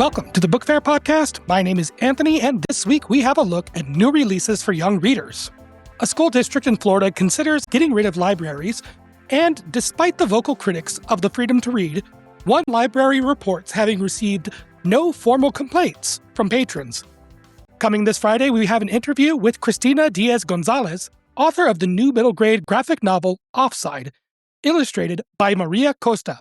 Welcome to the Book Fair Podcast. My name is Anthony, and this week we have a look at new releases for young readers. A school district in Florida considers getting rid of libraries, and despite the vocal critics of the freedom to read, one library reports having received no formal complaints from patrons. Coming this Friday, we have an interview with Cristina Diaz-Gonzalez, author of the new middle grade graphic novel Offside, illustrated by Maria Costa.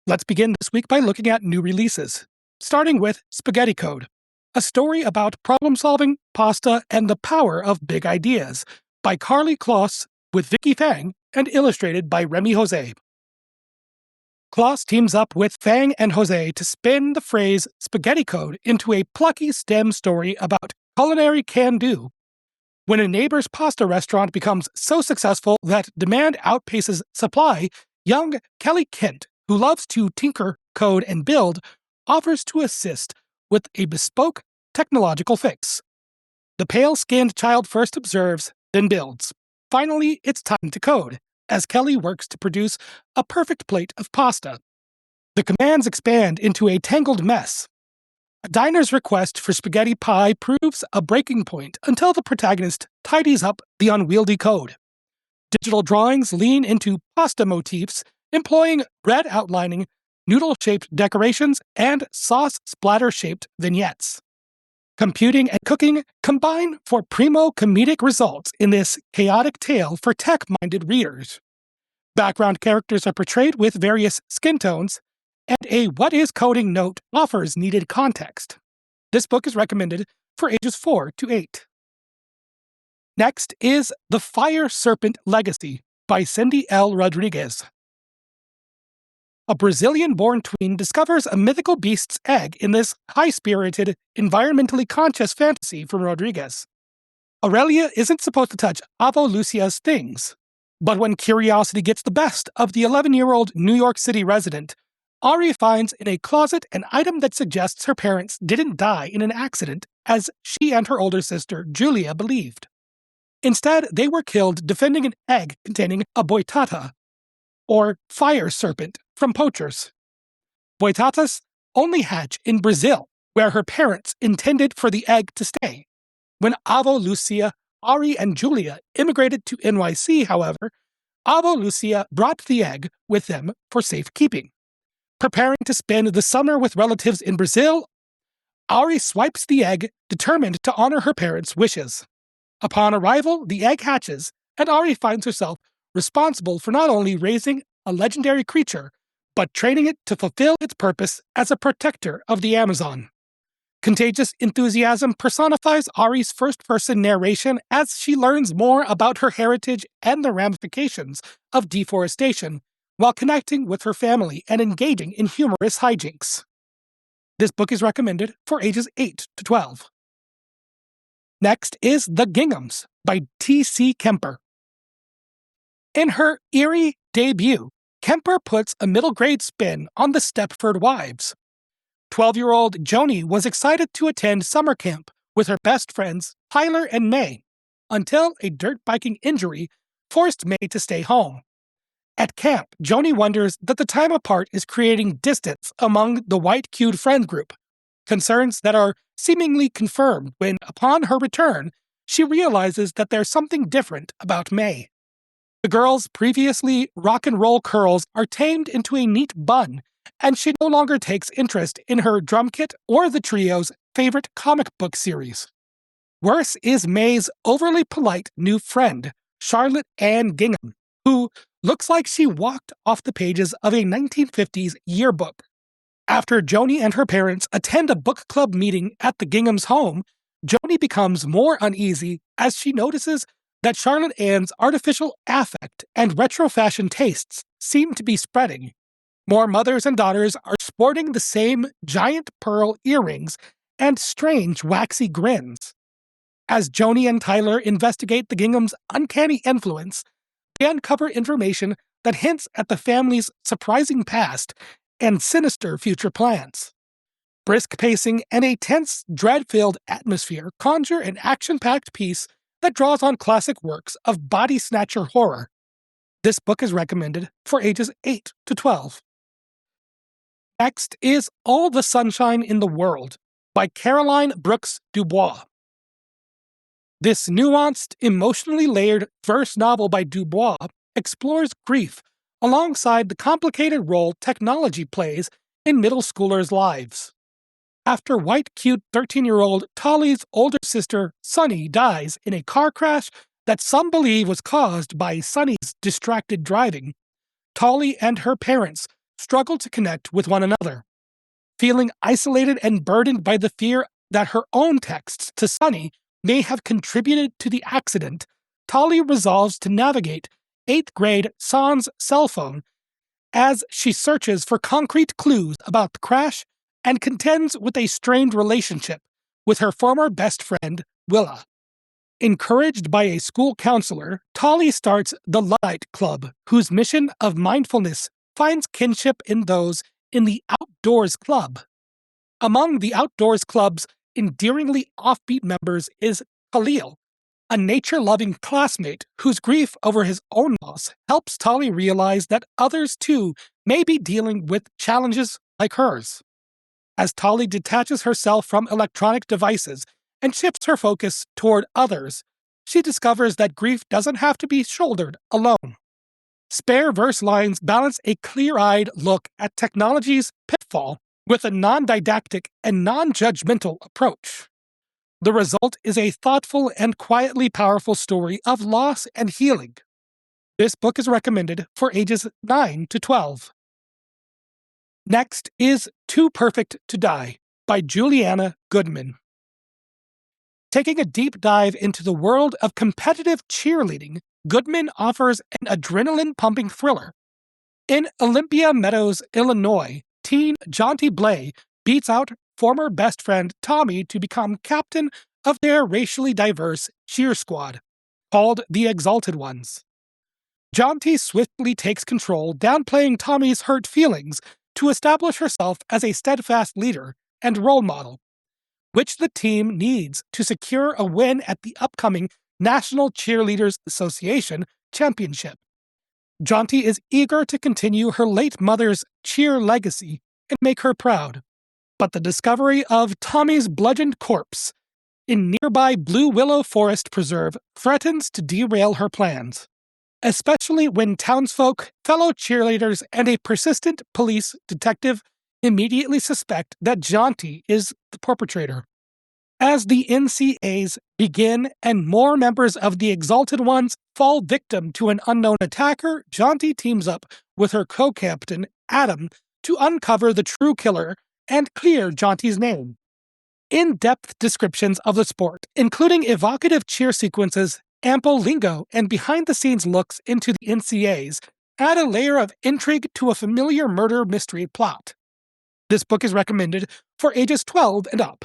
Let's begin this week by looking at new releases, starting with Spaghetti Code, a story about problem-solving, pasta, and the power of big ideas, by Karlie Kloss with Vicky Fang and illustrated by Remi Jose. Kloss teams up with Fang and Jose to spin the phrase Spaghetti Code into a plucky STEM story about culinary can-do. When a neighbor's pasta restaurant becomes so successful that demand outpaces supply, young Kelly Kent, who loves to tinker, code, and build, offers to assist with a bespoke technological fix. The pale-skinned child first observes, then builds. Finally, it's time to code, as Kelly works to produce a perfect plate of pasta. The commands expand into a tangled mess. A diner's request for spaghetti pie proves a breaking point until the protagonist tidies up the unwieldy code. Digital drawings lean into pasta motifs, employing red outlining, noodle-shaped decorations, and sauce-splatter-shaped vignettes. Computing and cooking combine for primo comedic results in this chaotic tale for tech-minded readers. Background characters are portrayed with various skin tones, and a what is coding note offers needed context. This book is recommended for ages 4 to 8. Next is The Fire Serpent Legacy by Cindy L. Rodriguez. A Brazilian-born tween discovers a mythical beast's egg in this high-spirited, environmentally conscious fantasy from Rodriguez. Aurelia isn't supposed to touch Avo Lucia's things, but when curiosity gets the best of the 11-year-old New York City resident, Ari finds in a closet an item that suggests her parents didn't die in an accident, as she and her older sister, Julia, believed. Instead, they were killed defending an egg containing a boitata, or fire serpent, from poachers. Boitatas only hatch in Brazil, where her parents intended for the egg to stay. When Avo Lucia, Ari, and Julia immigrated to NYC, however, Avo Lucia brought the egg with them for safekeeping. Preparing to spend the summer with relatives in Brazil, Ari swipes the egg, determined to honor her parents' wishes. Upon arrival, the egg hatches, and Ari finds herself responsible for not only raising a legendary creature, but training it to fulfill its purpose as a protector of the Amazon. Contagious enthusiasm personifies Ari's first-person narration as she learns more about her heritage and the ramifications of deforestation, while connecting with her family and engaging in humorous hijinks. This book is recommended for ages 8 to 12. Next is The Ginghams by T.C. Kemper. In her eerie debut, Kemper puts a middle-grade spin on the Stepford Wives. 12-year-old Joni was excited to attend summer camp with her best friends Tyler and May, until a dirt biking injury forced May to stay home. At camp, Joni wonders that the time apart is creating distance among the white-cued friend group, concerns that are seemingly confirmed when, upon her return, she realizes that there's something different about May. The girl's previously rock and roll curls are tamed into a neat bun, and she no longer takes interest in her drum kit or the trio's favorite comic book series. Worse is May's overly polite new friend, Charlotte Ann Gingham, who looks like she walked off the pages of a 1950s yearbook. After Joni and her parents attend a book club meeting at the Ginghams' home, Joni becomes more uneasy as she notices that Charlotte Ann's artificial affect and retro fashion tastes seem to be spreading. More mothers and daughters are sporting the same giant pearl earrings and strange waxy grins. As Joni and Tyler investigate the Ginghams' uncanny influence, they uncover information that hints at the family's surprising past and sinister future plans. Brisk pacing and a tense, dread-filled atmosphere conjure an action-packed piece that draws on classic works of body snatcher horror. This book is recommended for ages 8 to 12. Next is All the Sunshine in the World by Caroline Brooks Dubois. This nuanced, emotionally layered verse novel by Dubois explores grief alongside the complicated role technology plays in middle schoolers' lives. After white-cute 13-year-old Tolly's older sister, Sunny, dies in a car crash that some believe was caused by Sunny's distracted driving, Tolly and her parents struggle to connect with one another. Feeling isolated and burdened by the fear that her own texts to Sunny may have contributed to the accident, Tolly resolves to navigate 8th grade San's cell phone as she searches for concrete clues about the crash and contends with a strained relationship with her former best friend, Willa. Encouraged by a school counselor, Tolly starts the Luddite Club, whose mission of mindfulness finds kinship in those in the Outdoors Club. Among the Outdoors Club's endearingly offbeat members is Khalil, a nature-loving classmate whose grief over his own loss helps Tolly realize that others too may be dealing with challenges like hers. As Tolly detaches herself from electronic devices and shifts her focus toward others, she discovers that grief doesn't have to be shouldered alone. Spare verse lines balance a clear-eyed look at technology's pitfall with a non-didactic and non-judgmental approach. The result is a thoughtful and quietly powerful story of loss and healing. This book is recommended for ages 9 to 12. Next is Too Perfect to Die by Juliana Goodman. Taking a deep dive into the world of competitive cheerleading, Goodman offers an adrenaline-pumping thriller. In Olympia Meadows, Illinois, teen Jonty Blay beats out former best friend Tommy to become captain of their racially diverse cheer squad, called the Exalted Ones. Jonty swiftly takes control, downplaying Tommy's hurt feelings to establish herself as a steadfast leader and role model, which the team needs to secure a win at the upcoming National Cheerleaders Association Championship. Jonty is eager to continue her late mother's cheer legacy and make her proud, but the discovery of Tommy's bludgeoned corpse in nearby Blue Willow Forest Preserve threatens to derail her plans, especially when townsfolk, fellow cheerleaders, and a persistent police detective immediately suspect that Jonty is the perpetrator. As the NCAs begin and more members of the Exalted Ones fall victim to an unknown attacker, Jonty teams up with her co-captain, Adam, to uncover the true killer and clear Jonty's name. In-depth descriptions of the sport, including evocative cheer sequences, ample lingo, and behind-the-scenes looks into the NCAs, add a layer of intrigue to a familiar murder mystery plot. This book is recommended for ages 12 and up.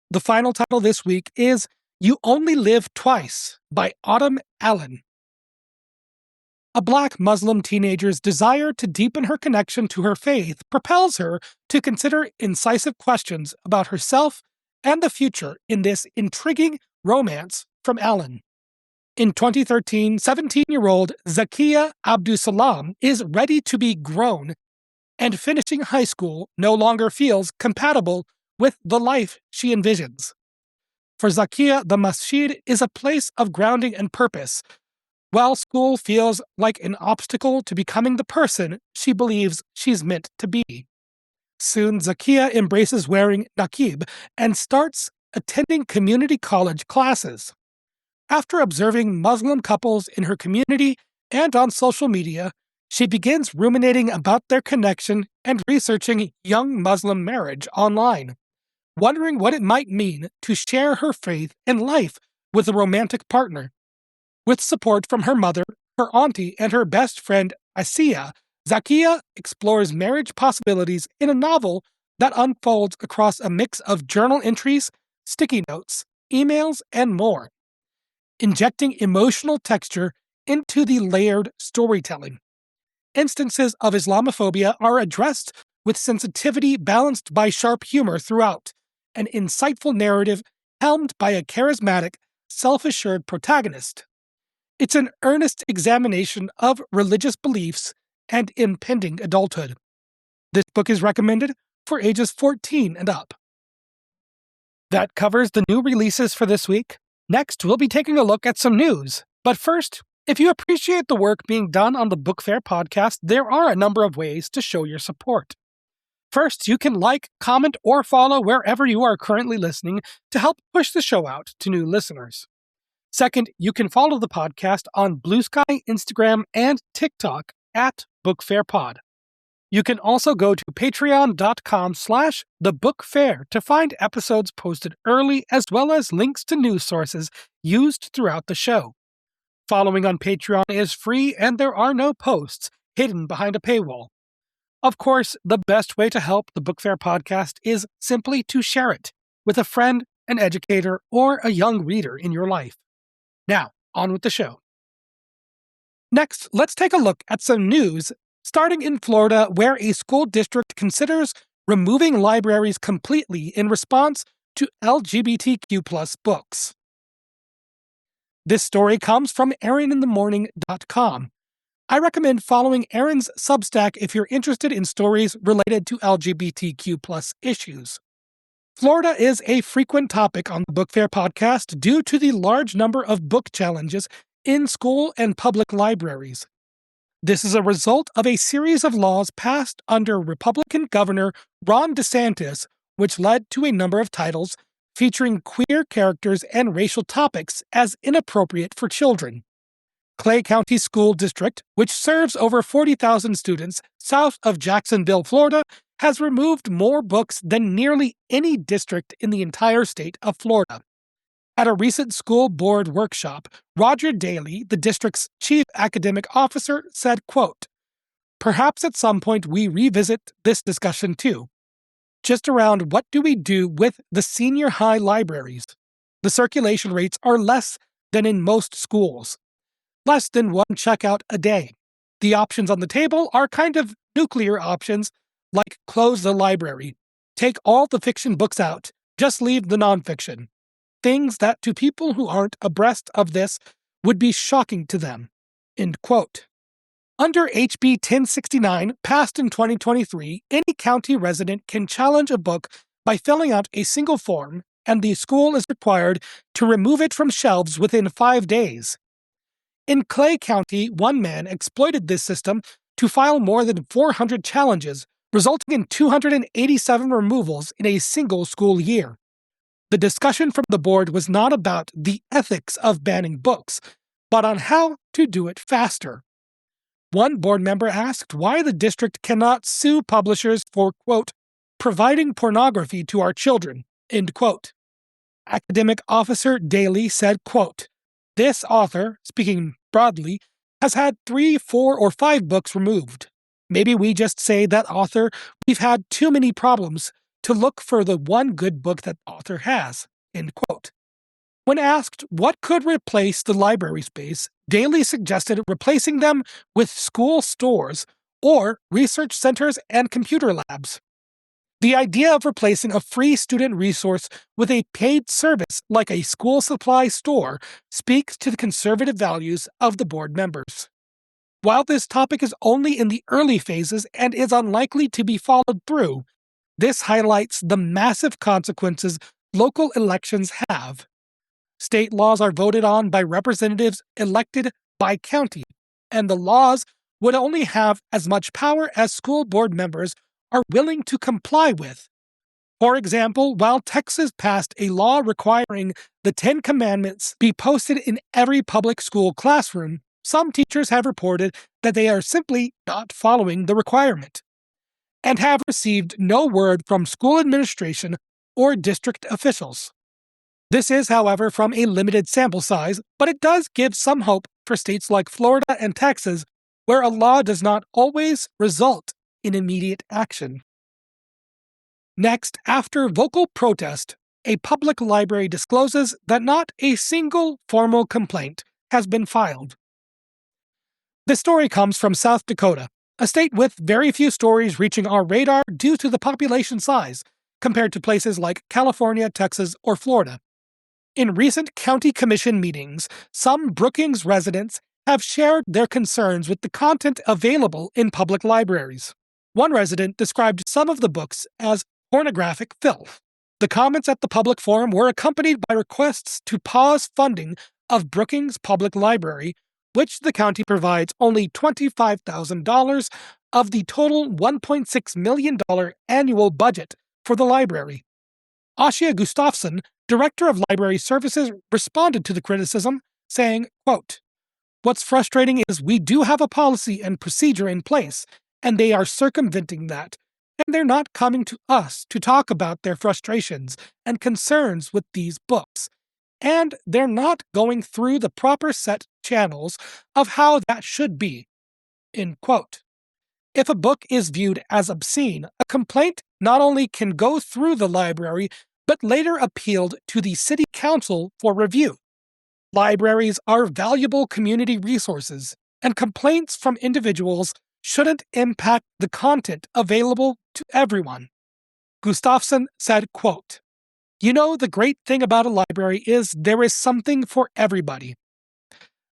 The final title this week is You Only Live Twice by Autumn Allen. A Black Muslim teenager's desire to deepen her connection to her faith propels her to consider incisive questions about herself and the future in this intriguing romance from Allen. In 2013, 17-year-old Zakiya Abdusalam is ready to be grown, and finishing high school no longer feels compatible with the life she envisions. For Zakiya, the masjid is a place of grounding and purpose, while school feels like an obstacle to becoming the person she believes she's meant to be. Soon, Zakiya embraces wearing naqib and starts attending community college classes. After observing Muslim couples in her community and on social media, she begins ruminating about their connection and researching young Muslim marriage online, wondering what it might mean to share her faith and life with a romantic partner. With support from her mother, her auntie, and her best friend, Asiya, Zakiya explores marriage possibilities in a novel that unfolds across a mix of journal entries, sticky notes, emails, and more, injecting emotional texture into the layered storytelling. Instances of Islamophobia are addressed with sensitivity balanced by sharp humor throughout, an insightful narrative helmed by a charismatic, self-assured protagonist. It's an earnest examination of religious beliefs and impending adulthood. This book is recommended for ages 14 and up. That covers the new releases for this week. Next, we'll be taking a look at some news. But first, if you appreciate the work being done on the Book Fair podcast, there are a number of ways to show your support. First, you can like, comment, or follow wherever you are currently listening to help push the show out to new listeners. Second, you can follow the podcast on Blue Sky, Instagram, and TikTok at BookFairPod. You can also go to patreon.com/thebookfair to find episodes posted early as well as links to news sources used throughout the show. Following on Patreon is free and there are no posts hidden behind a paywall. Of course, the best way to help the Book Fair podcast is simply to share it with a friend, an educator, or a young reader in your life. Now, on with the show. Next, let's take a look at some news starting in Florida, where a school district considers removing libraries completely in response to LGBTQ+ books. This story comes from erinninthemorning.com. I recommend following Erin's Substack if you're interested in stories related to LGBTQ+ issues. Florida is a frequent topic on the Book Fair podcast due to the large number of book challenges in school and public libraries. This is a result of a series of laws passed under Republican Governor Ron DeSantis, which led to a number of titles featuring queer characters and racial topics as inappropriate for children. Clay County School District, which serves over 40,000 students south of Jacksonville, Florida, has removed more books than nearly any district in the entire state of Florida. At a recent school board workshop, Roger Daly, the district's chief academic officer, said, quote, "Perhaps at some point we revisit this discussion too. Just around what do we do with the senior high libraries? The circulation rates are less than in most schools. Less than one checkout a day. The options on the table are kind of nuclear options, like close the library, take all the fiction books out, just leave the nonfiction. Things that to people who aren't abreast of this would be shocking to them." End quote. Under HB 1069, passed in 2023, any county resident can challenge a book by filling out a single form, and the school is required to remove it from shelves within 5 days. In Clay County, one man exploited this system to file more than 400 challenges, resulting in 287 removals in a single school year. The discussion from the board was not about the ethics of banning books, but on how to do it faster. One board member asked why the district cannot sue publishers for, quote, "providing pornography to our children," end quote. Academic Officer Daly said, quote, "This author, speaking broadly, has had 3, 4, or 5 books removed. Maybe we just say that author, we've had too many problems to look for the one good book that author has," end quote. When asked what could replace the library space, Daly suggested replacing them with school stores or research centers and computer labs. The idea of replacing a free student resource with a paid service like a school supply store speaks to the conservative values of the board members. While this topic is only in the early phases and is unlikely to be followed through, this highlights the massive consequences local elections have. State laws are voted on by representatives elected by county, and the laws would only have as much power as school board members are willing to comply with. For example, while Texas passed a law requiring the 10 Commandments be posted in every public school classroom, some teachers have reported that they are simply not following the requirement, and have received no word from school administration or district officials. This is, however, from a limited sample size, but it does give some hope for states like Florida and Texas, where a law does not always result in immediate action. Next, after vocal protest, a public library discloses that not a single formal complaint has been filed. This story comes from South Dakota, a state with very few stories reaching our radar due to the population size, compared to places like California, Texas, or Florida. In recent county commission meetings, some Brookings residents have shared their concerns with the content available in public libraries. One resident described some of the books as pornographic filth. The comments at the public forum were accompanied by requests to pause funding of Brookings Public Library, which the county provides only $25,000 of the total $1.6 million annual budget for the library. Ashia Gustafsson, Director of Library Services, responded to the criticism, saying, quote, "What's frustrating is we do have a policy and procedure in place, and they are circumventing that, and they're not coming to us to talk about their frustrations and concerns with these books, and they're not going through the proper set channels of how that should be." End quote. If a book is viewed as obscene, a complaint not only can go through the library, but later appealed to the City Council for review. Libraries are valuable community resources, and complaints from individuals shouldn't impact the content available to everyone. Gustafsson said, quote, "You know, the great thing about a library is there is something for everybody.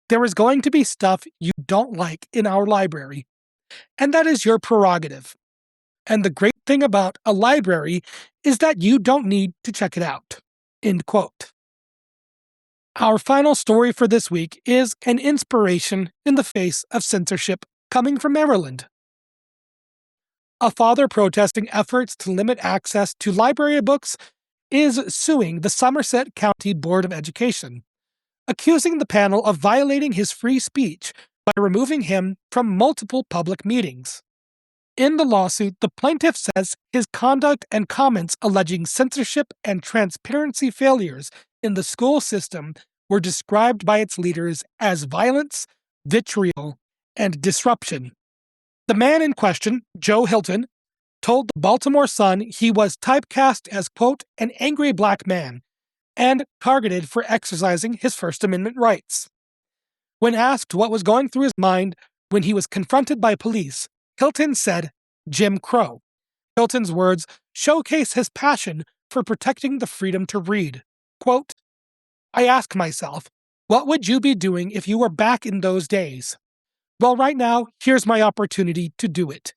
There is going to be stuff you don't like in our library, and that is your prerogative. And the great thing about a library is that you don't need to check it out." End quote. Our final story for this week is an inspiration in the face of censorship coming from Maryland. A father protesting efforts to limit access to library books is suing the Somerset County Board of Education, accusing the panel of violating his free speech by removing him from multiple public meetings. In the lawsuit, the plaintiff says his conduct and comments alleging censorship and transparency failures in the school system were described by its leaders as violence, vitriol, and disruption. The man in question, Joe Hilton, told the Baltimore Sun he was typecast as, quote, "an angry black man," and targeted for exercising his First Amendment rights. When asked what was going through his mind when he was confronted by police, Hilton said, "Jim Crow." Hilton's words showcase his passion for protecting the freedom to read. Quote, "I ask myself, what would you be doing if you were back in those days? Well, right now, here's my opportunity to do it.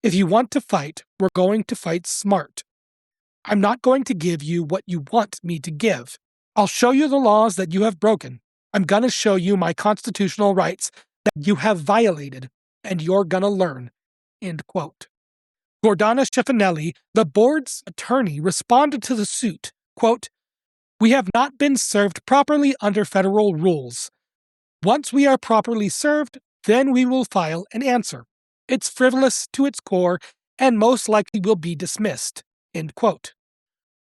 If you want to fight, we're going to fight smart. I'm not going to give you what you want me to give. I'll show you the laws that you have broken. I'm going to show you my constitutional rights that you have violated, and you're going to learn." End quote. Gordana Schiafinelli, the board's attorney, responded to the suit, quote, "We have not been served properly under federal rules. Once we are properly served, then we will file an answer. It's frivolous to its core and most likely will be dismissed." End quote.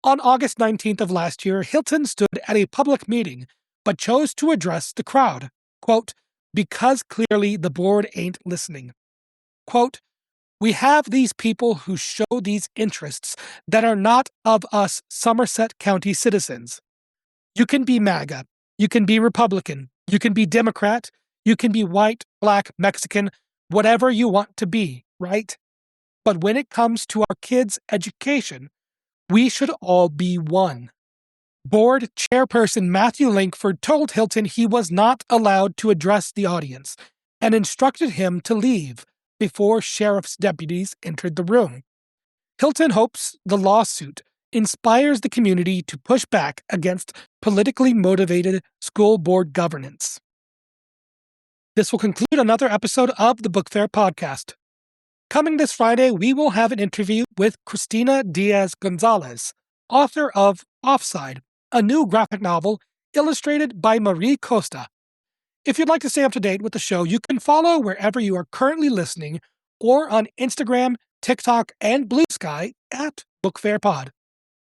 On August 19th of last year, Hilton stood at a public meeting, but chose to address the crowd, quote, "because clearly the board ain't listening." Quote, "We have these people who show these interests that are not of us Somerset County citizens. You can be MAGA, you can be Republican, you can be Democrat, you can be white, black, Mexican, whatever you want to be, right? But when it comes to our kids' education, we should all be one." Board chairperson Matthew Linkford told Hilton he was not allowed to address the audience and instructed him to leave before sheriff's deputies entered the room. Hilton hopes the lawsuit inspires the community to push back against politically motivated school board governance. This will conclude another episode of the Book Fair podcast. Coming this Friday, we will have an interview with Cristina Diaz-Gonzalez, author of Offside, a new graphic novel illustrated by Marie Costa. If you'd like to stay up to date with the show, you can follow wherever you are currently listening or on Instagram, TikTok, and Blue Sky at Book Fair Pod.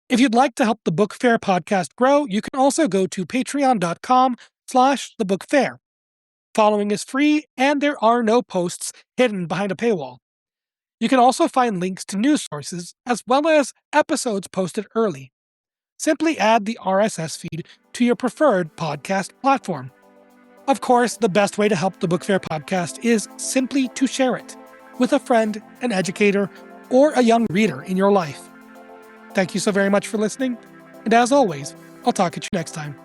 If you'd like to help the Book Fair podcast grow, you can also go to patreon.com/thebookfair. Following is free, and there are no posts hidden behind a paywall. You can also find links to news sources, as well as episodes posted early. Simply add the RSS feed to your preferred podcast platform. Of course, the best way to help the Book Fair podcast is simply to share it with a friend, an educator, or a young reader in your life. Thank you so very much for listening, and as always, I'll talk at you next time.